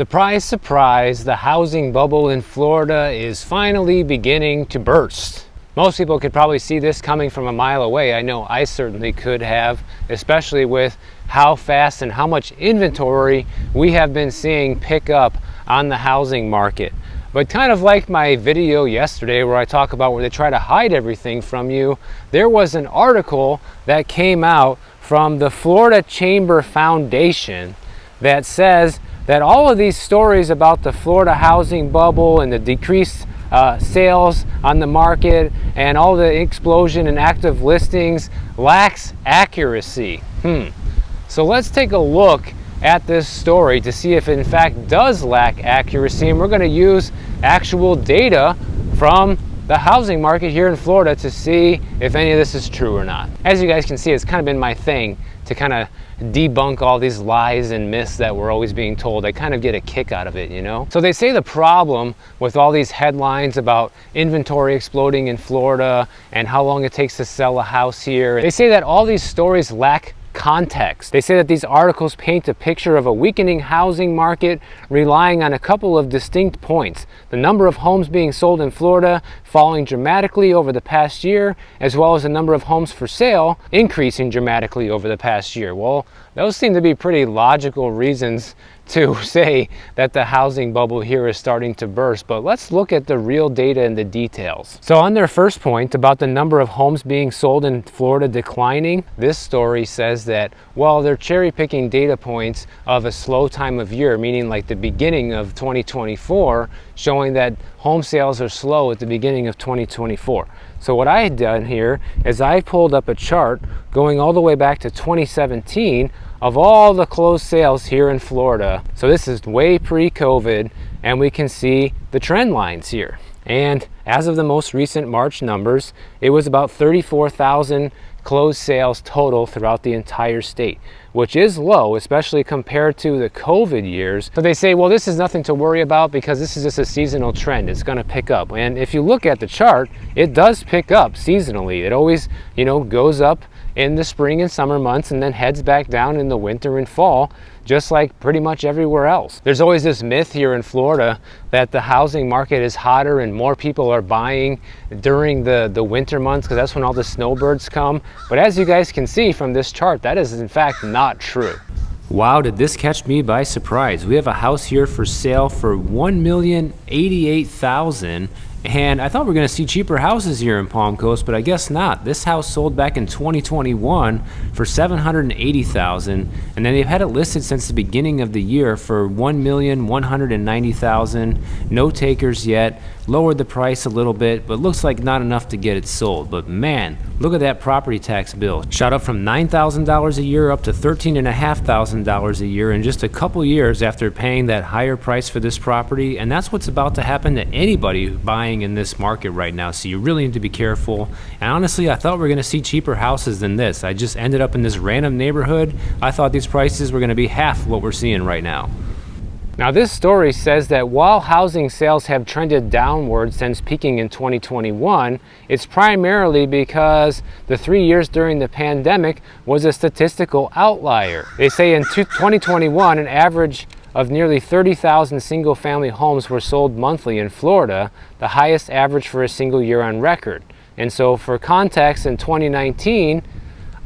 Surprise, surprise, the housing bubble in Florida is finally beginning to burst. Most people could probably see this coming from a mile away. I know I certainly could have, especially with how fast and how much inventory we have been seeing pick up on the housing market. But kind of like my video yesterday where I talk about where they try to hide everything from you, there was an article that came out from the Florida Chamber Foundation that says that all of these stories about the Florida housing bubble and the decreased sales on the market and all the explosion in active listings lacks accuracy. So let's take a look at this story to see if it in fact does lack accuracy, and we're going to use actual data from the housing market here in Florida to see if any of this is true or not. As you guys can see, it's kind of been my thing to kind of debunk all these lies and myths that we're always being told. I kind of get a kick out of it, you know? So they say the problem with all these headlines about inventory exploding in Florida and how long it takes to sell a house here, they say that all these stories lack context. They say that these articles paint a picture of a weakening housing market relying on a couple of distinct points: the number of homes being sold in Florida falling dramatically over the past year, as well as the number of homes for sale increasing dramatically over the past year. Well, those seem to be pretty logical reasons to say that the housing bubble here is starting to burst, but let's look at the real data and the details. So on their first point about the number of homes being sold in Florida declining, this story says that, well, they're cherry picking data points of a slow time of year, meaning like the beginning of 2024, showing that home sales are slow at the beginning of 2024. So what I had done here is I pulled up a chart going all the way back to 2017 of all the closed sales here in Florida. So this is way pre-COVID, and we can see the trend lines here. And as of the most recent March numbers, it was about 34,000 closed sales total throughout the entire state, which is low, especially compared to the COVID years. So they say, well, this is nothing to worry about because this is just a seasonal trend. It's going to pick up. And if you look at the chart, it does pick up seasonally. It always, goes up in the spring and summer months and then heads back down in the winter and fall, just like pretty much everywhere else. There's always this myth here in Florida that the housing market is hotter and more people are buying during the winter months because that's when all the snowbirds come. But as you guys can see from this chart, that is in fact not true. Wow, did this catch me by surprise. We have a house here for sale for $1,088,000. And I thought we were going to see cheaper houses here in Palm Coast, but I guess not. This house sold back in 2021 for $780,000, and then they've had it listed since the beginning of the year for $1,190,000. No takers yet. Lowered the price a little bit, but looks like not enough to get it sold. But man, look at that property tax bill. Shot up from $9,000 a year up to $13,500 a year in just a couple years after paying that higher price for this property. And that's what's about to happen to anybody buying in this market right now. So you really need to be careful. And honestly, I thought we were going to see cheaper houses than this. I just ended up in this random neighborhood. I thought these prices were going to be half what we're seeing right now. Now this story says that while housing sales have trended downward since peaking in 2021, it's primarily because the 3 years during the pandemic was a statistical outlier. They say in 2021, an average of nearly 30,000 single-family homes were sold monthly in Florida, the highest average for a single year on record. And so for context, in 2019,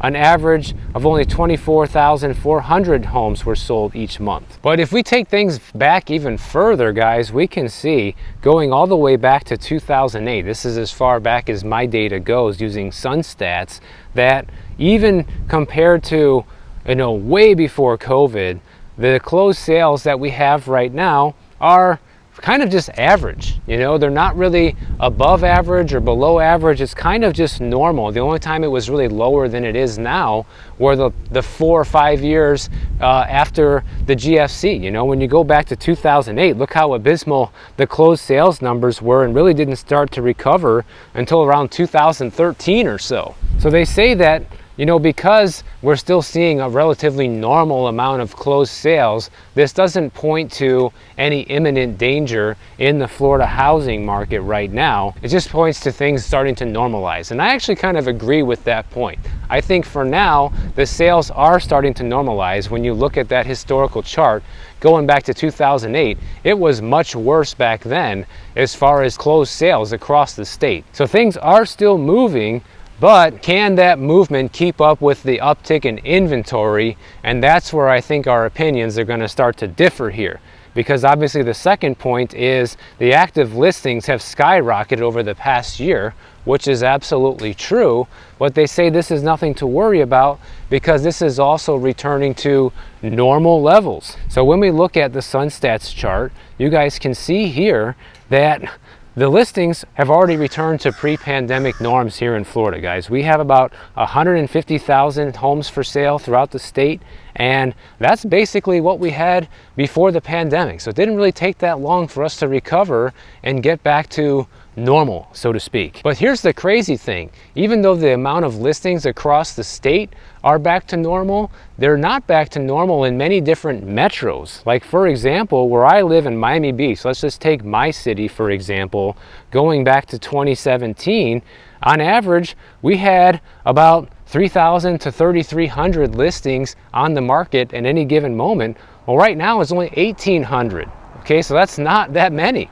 an average of only 24,400 homes were sold each month. But if we take things back even further, guys, we can see going all the way back to 2008, this is as far back as my data goes using SunStats, that even compared to, way before COVID, the closed sales that we have right now are kind of just average. They're not really above average or below average. It's kind of just normal. The only time it was really lower than it is now were the 4 or 5 years after the GFC. When you go back to 2008, look how abysmal the closed sales numbers were, and really didn't start to recover until around 2013 or so. So they say that You know, because we're still seeing a relatively normal amount of closed sales, this doesn't point to any imminent danger in the Florida housing market right now. It just points to things starting to normalize. And I actually kind of agree with that point. I think for now, the sales are starting to normalize. When you look at that historical chart, going back to 2008, it was much worse back then as far as closed sales across the state. So things are still moving, but can that movement keep up with the uptick in inventory? And that's where I think our opinions are going to start to differ here. Because obviously the second point is the active listings have skyrocketed over the past year, which is absolutely true, but they say this is nothing to worry about because this is also returning to normal levels. So when we look at the SunStats chart, you guys can see here that the listings have already returned to pre-pandemic norms here in Florida, guys. We have about 150,000 homes for sale throughout the state, and that's basically what we had before the pandemic. So it didn't really take that long for us to recover and get back to normal, so to speak. But here's the crazy thing. Even though the amount of listings across the state are back to normal, they're not back to normal in many different metros. Like, for example, where I live in Miami Beach, let's just take my city, for example, going back to 2017, on average, we had about 3,000 to 3,300 listings on the market at any given moment. Well, right now it's only 1,800. Okay, so that's not that many.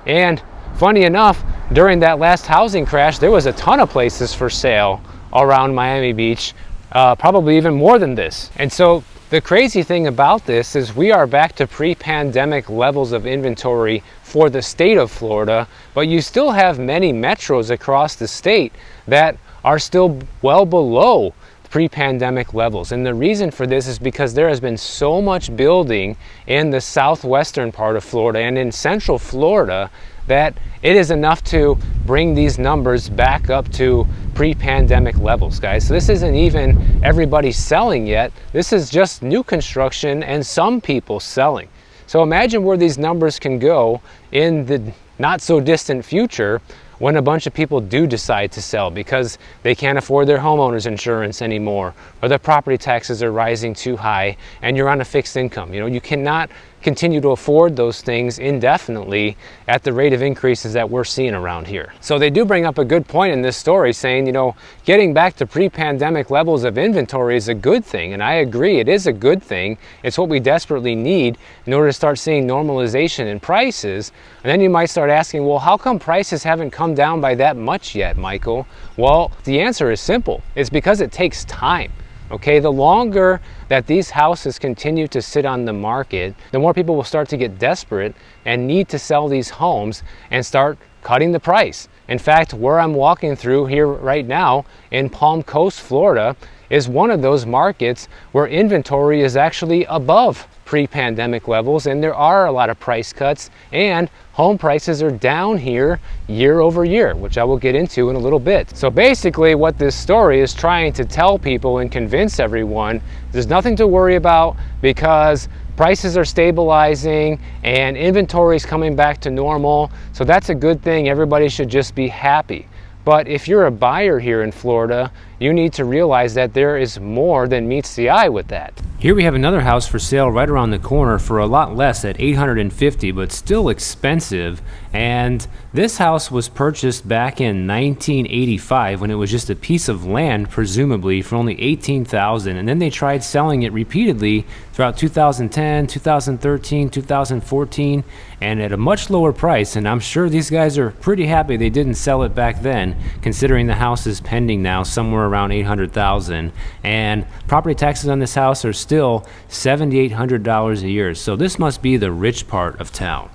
And funny enough, during that last housing crash, there was a ton of places for sale around Miami Beach, probably even more than this. And so the crazy thing about this is we are back to pre-pandemic levels of inventory for the state of Florida, but you still have many metros across the state that are still well below pre-pandemic levels. And the reason for this is because there has been so much building in the southwestern part of Florida and in central Florida that it is enough to bring these numbers back up to pre-pandemic levels, guys. So this isn't even everybody selling yet. This is just new construction and some people selling. So imagine where these numbers can go in the not so distant future when a bunch of people do decide to sell because they can't afford their homeowner's insurance anymore, or their property taxes are rising too high and you're on a fixed income. You know, you cannot continue to afford those things indefinitely at the rate of increases that we're seeing around here. So they do bring up a good point in this story saying, you know, getting back to pre-pandemic levels of inventory is a good thing. And I agree, it is a good thing. It's what we desperately need in order to start seeing normalization in prices. And then you might start asking, well, how come prices haven't come down by that much yet, Michael? Well, the answer is simple. It's because it takes time. Okay, the longer that these houses continue to sit on the market, the more people will start to get desperate and need to sell these homes and start cutting the price. In fact, where I'm walking through here right now in Palm Coast, Florida, is one of those markets where inventory is actually above pre-pandemic levels, and there are a lot of price cuts, and home prices are down here year over year, which I will get into in a little bit. So basically what this story is trying to tell people and convince everyone, there's nothing to worry about because prices are stabilizing and inventory is coming back to normal. So that's a good thing. Everybody should just be happy. But if you're a buyer here in Florida, you need to realize that there is more than meets the eye with that. Here we have another house for sale right around the corner for a lot less at $850, but still expensive. And this house was purchased back in 1985 when it was just a piece of land, presumably, for only $18,000. And then they tried selling it repeatedly throughout 2010, 2013, 2014, and at a much lower price. And I'm sure these guys are pretty happy they didn't sell it back then, considering the house is pending now somewhere around $800,000. And property taxes on this house are still $7,800 a year. So this must be the rich part of town.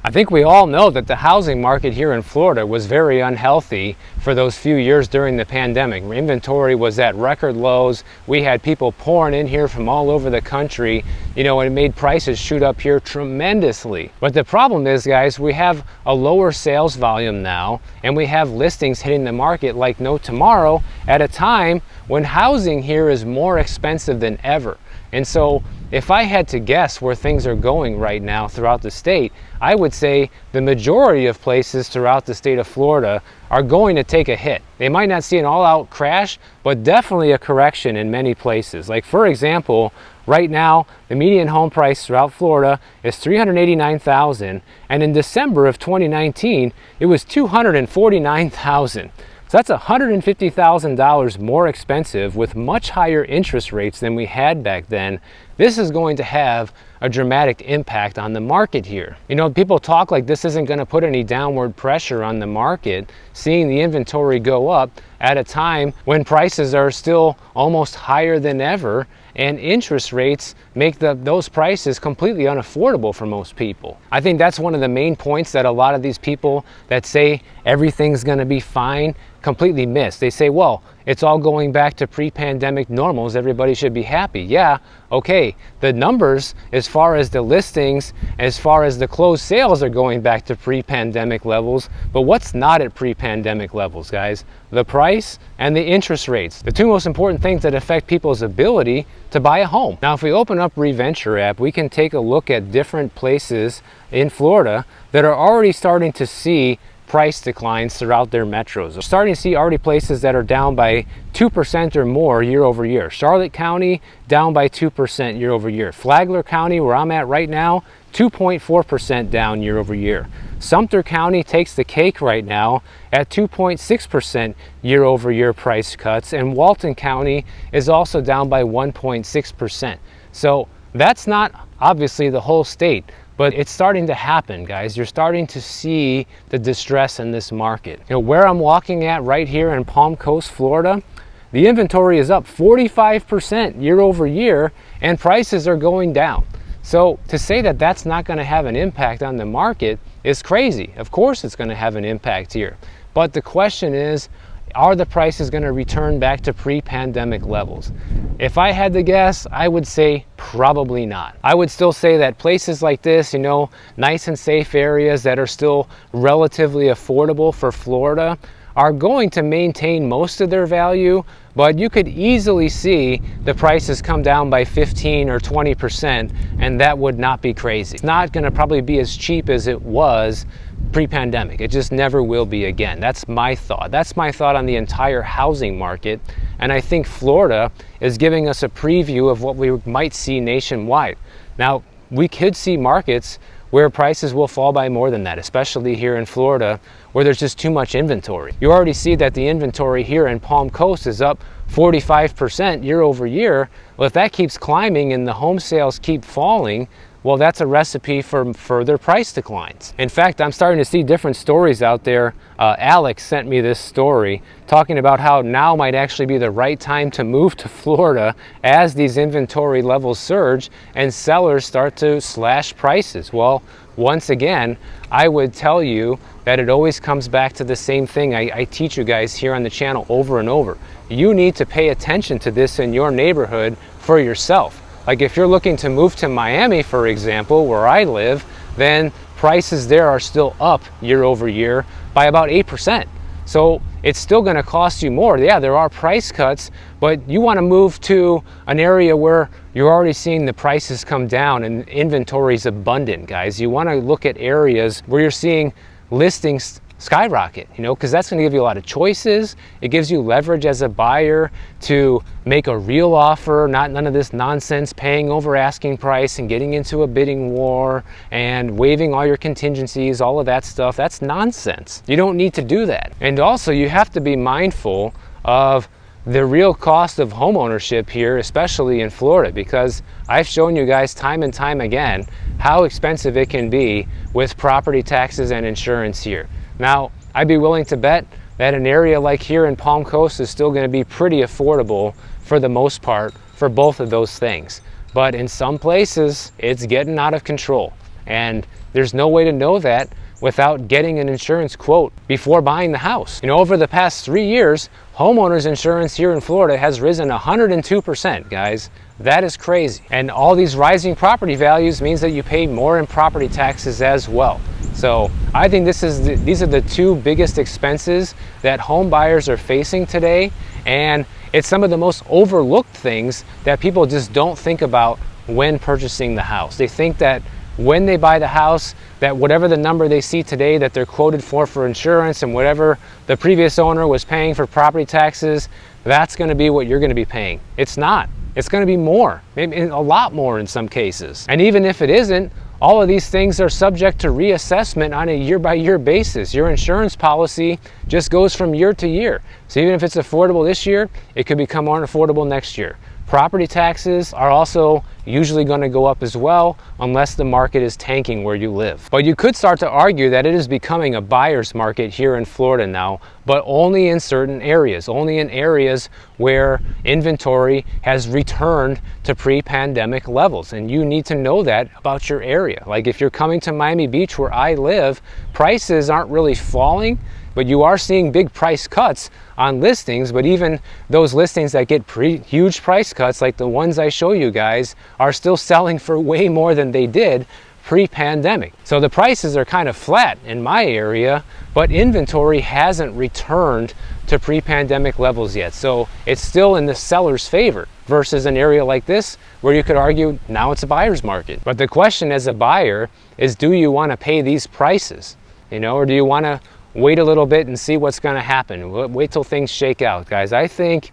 I think we all know that the housing market here in Florida was very unhealthy for those few years during the pandemic. Inventory was at record lows. We had people pouring in here from all over the country, you know, and it made prices shoot up here tremendously. But the problem is, guys, we have a lower sales volume now, and we have listings hitting the market like no tomorrow at a time when housing here is more expensive than ever. And so if I had to guess where things are going right now throughout the state, I would say the majority of places throughout the state of Florida are going to take a hit. They might not see an all-out crash, but definitely a correction in many places. Like, for example, right now, the median home price throughout Florida is $389,000, and in December of 2019, it was $249,000. So that's $150,000 more expensive with much higher interest rates than we had back then. This is going to have a dramatic impact on the market here. You know, people talk like this isn't going to put any downward pressure on the market, seeing the inventory go up at a time when prices are still almost higher than ever, and interest rates make those prices completely unaffordable for most people. I think that's one of the main points that a lot of these people that say everything's going to be fine completely miss. They say, well, it's all going back to pre-pandemic normals, everybody should be happy. Yeah, okay, the numbers as far as the listings, as far as the closed sales are going back to pre-pandemic levels, but what's not at pre-pandemic levels, guys? The price and the interest rates, the two most important things that affect people's ability to buy a home. Now, if we open up ReVenture app, we can take a look at different places in Florida that are already starting to see price declines throughout their metros. We're starting to see already places that are down by 2% or more year over year. Charlotte County down by 2% year over year. Flagler County, where I'm at right now, 2.4% down year over year. Sumter County takes the cake right now at 2.6% year over year price cuts, and Walton County is also down by 1.6%. So that's not obviously the whole state, but it's starting to happen, guys. You're starting to see the distress in this market. You know, where I'm walking at right here in Palm Coast, Florida, the inventory is up 45% year over year, and prices are going down. So to say that that's not going to have an impact on the market is crazy. Of course it's going to have an impact here. But the question is, are the prices going to return back to pre-pandemic levels? If I had to guess, I would say probably not. I would still say that places like this, you know, nice and safe areas that are still relatively affordable for Florida, are going to maintain most of their value, but you could easily see the prices come down by 15 or 20%, and that would not be crazy. It's not going to probably be as cheap as it was pre-pandemic. It just never will be again. That's my thought. That's my thought on the entire housing market, and I think Florida is giving us a preview of what we might see nationwide. Now, we could see markets where prices will fall by more than that, especially here in Florida, where there's just too much inventory. You already see that the inventory here in Palm Coast is up 45% year over year. Well, if that keeps climbing and the home sales keep falling, well, that's a recipe for further price declines. In fact, I'm starting to see different stories out there. Alex sent me this story talking about how now might actually be the right time to move to Florida as these inventory levels surge and sellers start to slash prices. Well, once again, I would tell you that it always comes back to the same thing I teach you guys here on the channel over and over. You need to pay attention to this in your neighborhood for yourself. Like if you're looking to move to Miami, for example, where I live, then prices there are still up year over year by about 8%. So it's still going to cost you more. Yeah, there are price cuts, but you want to move to an area where you're already seeing the prices come down and inventory is abundant, guys. You want to look at areas where you're seeing listings skyrocket, you know, because that's going to give you a lot of choices. It gives you leverage as a buyer to make a real offer, not none of this nonsense paying over asking price and getting into a bidding war and waiving all your contingencies, all of that stuff. That's nonsense. You don't need to do that. And also you have to be mindful of the real cost of home ownership here, especially in Florida, because I've shown you guys time and time again how expensive it can be with property taxes and insurance here. Now, I'd be willing to bet that an area like here in Palm Coast is still going to be pretty affordable for the most part for both of those things. But in some places, it's getting out of control. And there's no way to know that without getting an insurance quote before buying the house. You know, over the past 3 years, homeowners insurance here in Florida has risen 102%, guys. That is crazy. And all these rising property values means that you pay more in property taxes as well. So I think these are the two biggest expenses that home buyers are facing today, and it's some of the most overlooked things that people just don't think about when purchasing the house. They think that when they buy the house, that whatever the number they see today that they're quoted for insurance, and whatever the previous owner was paying for property taxes, that's going to be what you're going to be paying. It's not. It's going to be more, maybe a lot more in some cases. And even if it isn't, all of these things are subject to reassessment on a year-by-year basis. Your insurance policy just goes from year to year. So even if it's affordable this year, it could become more affordable next year. Property taxes are also usually going to go up as well, unless the market is tanking where you live. But you could start to argue that it is becoming a buyer's market here in Florida now, but only in certain areas, only in areas where inventory has returned to pre-pandemic levels. And you need to know that about your area. Like if you're coming to Miami Beach where I live, prices aren't really falling, but you are seeing big price cuts on listings. But even those listings that get huge price cuts, like the ones I show you guys, are still selling for way more than they did pre-pandemic. So the prices are kind of flat in my area, but inventory hasn't returned to pre-pandemic levels yet. So it's still in the seller's favor versus an area like this where you could argue now it's a buyer's market. But the question as a buyer is, do you want to pay these prices? Or do you want to wait a little bit and see what's going to happen? Wait till things shake out, guys. I think,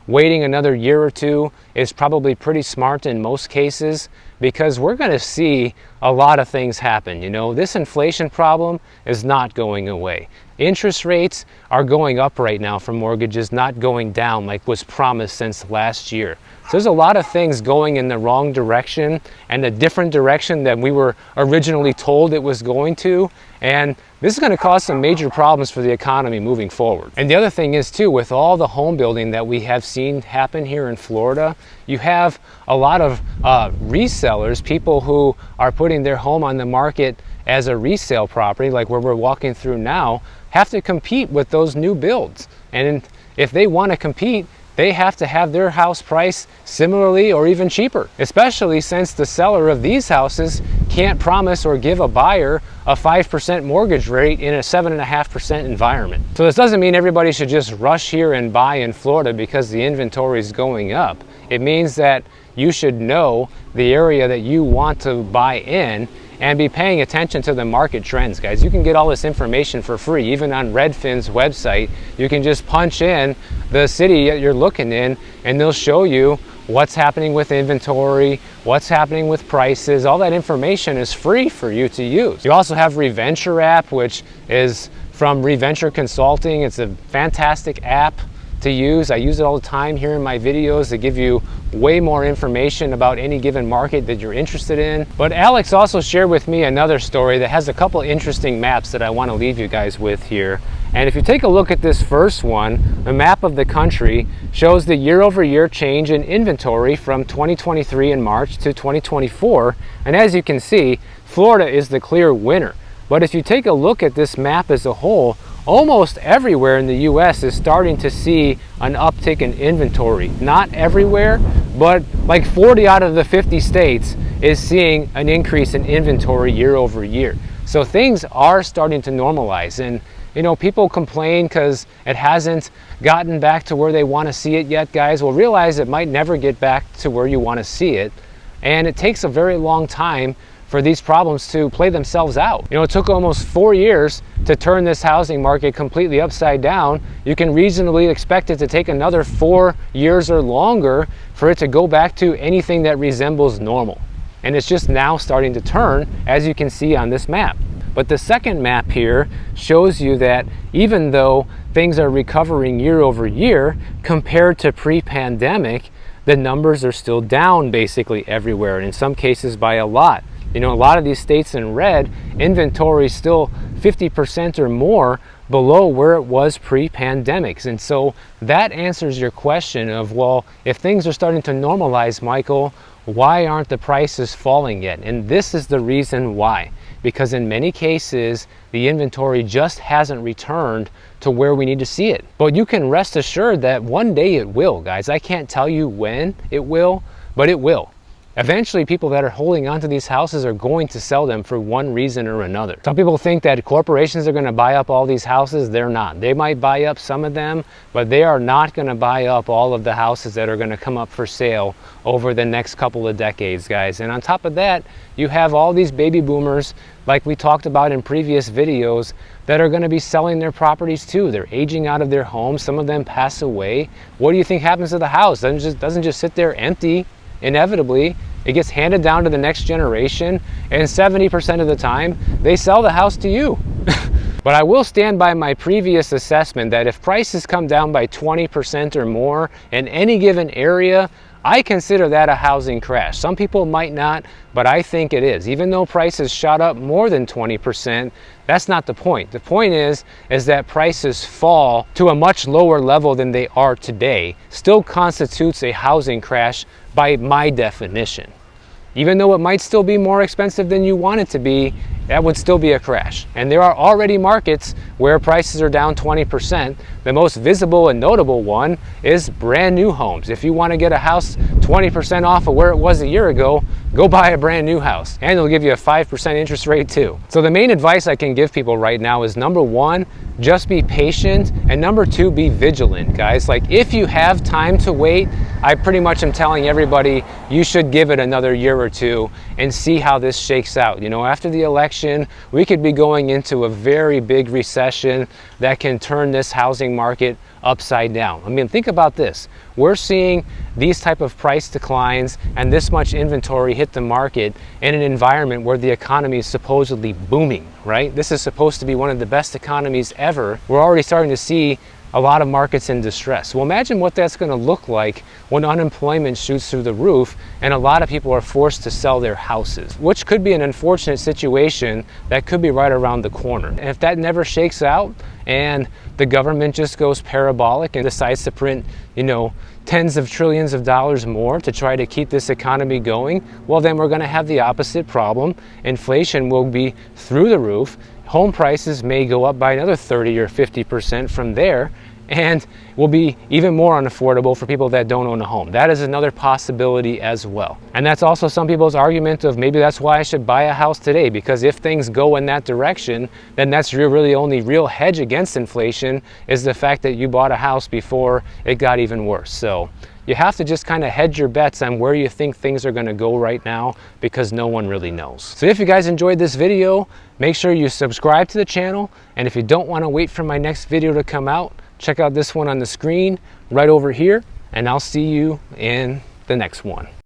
waiting another year or two is probably pretty smart in most cases, because we're going to see a lot of things happen. This inflation problem is not going away. Interest rates are going up right now for mortgages, not going down like was promised since last year. So there's a lot of things going in the wrong direction and a different direction than we were originally told it was going to. And this is going to cause some major problems for the economy moving forward. And the other thing is too, with all the home building that we have seen happen here in Florida, you have a lot of resellers, people who are putting their home on the market as a resale property, like where we're walking through now, have to compete with those new builds. And if they want to compete, they have to have their house priced similarly or even cheaper, especially since the seller of these houses can't promise or give a buyer a 5% mortgage rate in a 7.5% environment. So this doesn't mean everybody should just rush here and buy in Florida because the inventory is going up. It means that you should know the area that you want to buy in and be paying attention to the market trends, guys. You can get all this information for free, even on Redfin's website. You can just punch in the city that you're looking in, and they'll show you what's happening with inventory, what's happening with prices. All that information is free for you to use. You also have ReVenture app, which is from ReVenture Consulting. It's a fantastic app to use. I use it all the time here in my videos to give you way more information about any given market that you're interested in. But Alex also shared with me another story that has a couple interesting maps that I want to leave you guys with here. And if you take a look at this first one, the map of the country shows the year-over-year change in inventory from 2023 in March to 2024. And as you can see, Florida is the clear winner. But if you take a look at this map as a whole, almost everywhere in the US is starting to see an uptick in inventory. Not everywhere, but like 40 out of the 50 states is seeing an increase in inventory year over year. So things are starting to normalize. And people complain because it hasn't gotten back to where they want to see it yet, guys. Well, realize it might never get back to where you want to see it. And it takes a very long time for these problems to play themselves out. It took almost 4 years to turn this housing market completely upside down. You can reasonably expect it to take another 4 years or longer for it to go back to anything that resembles normal. And it's just now starting to turn, as you can see on this map. But the second map here shows you that even though things are recovering year over year compared to pre-pandemic, the numbers are still down basically everywhere, and in some cases by a lot. A lot of these states in red, inventory is still 50% or more below where it was pre-pandemic. And so that answers your question of, well, if things are starting to normalize, Michael, why aren't the prices falling yet? And this is the reason why. Because in many cases, the inventory just hasn't returned to where we need to see it. But you can rest assured that one day it will, guys. I can't tell you when it will, but it will. Eventually, people that are holding onto these houses are going to sell them for one reason or another. Some people think that corporations are going to buy up all these houses. They're not. They might buy up some of them, but they are not going to buy up all of the houses that are going to come up for sale over the next couple of decades, guys. And on top of that, you have all these baby boomers, like we talked about in previous videos, that are going to be selling their properties too. They're aging out of their homes. Some of them pass away. What do you think happens to the house? It doesn't just sit there empty. Inevitably, it gets handed down to the next generation, and 70% of the time, they sell the house to you. But I will stand by my previous assessment that if prices come down by 20% or more in any given area, I consider that a housing crash. Some people might not, but I think it is. Even though prices shot up more than 20%, that's not the point. The point is that prices fall to a much lower level than they are today still constitutes a housing crash by my definition. Even though it might still be more expensive than you want it to be, that would still be a crash. And there are already markets where prices are down 20%. The most visible and notable one is brand new homes. If you want to get a house 20% off of where it was a year ago, go buy a brand new house. And they'll give you a 5% interest rate too. So the main advice I can give people right now is, number one, just be patient, and number two, be vigilant, guys. Like, if you have time to wait, I pretty much am telling everybody you should give it another year or two and see how this shakes out. You know, after the election, we could be going into a very big recession that can turn this housing market upside down. I mean, think about this. We're seeing these type of price declines and this much inventory hit the market in an environment where the economy is supposedly booming, right? This is supposed to be one of the best economies ever. We're already starting to see a lot of markets in distress. Well, imagine what that's going to look like when unemployment shoots through the roof and a lot of people are forced to sell their houses, which could be an unfortunate situation that could be right around the corner. And if that never shakes out and the government just goes parabolic and decides to print, you know, tens of trillions of dollars more to try to keep this economy going, well, then we're going to have the opposite problem. Inflation will be through the roof. Home prices may go up by another 30 or 50% from there, and will be even more unaffordable for people that don't own a home. That is another possibility as well. And that's also some people's argument of maybe that's why I should buy a house today, because if things go in that direction, then that's really only real hedge against inflation is the fact that you bought a house before it got even worse. So you have to just kind of hedge your bets on where you think things are going to go right now, because no one really knows. So if you guys enjoyed this video, make sure you subscribe to the channel. And if you don't want to wait for my next video to come out, check out this one on the screen right over here, and I'll see you in the next one.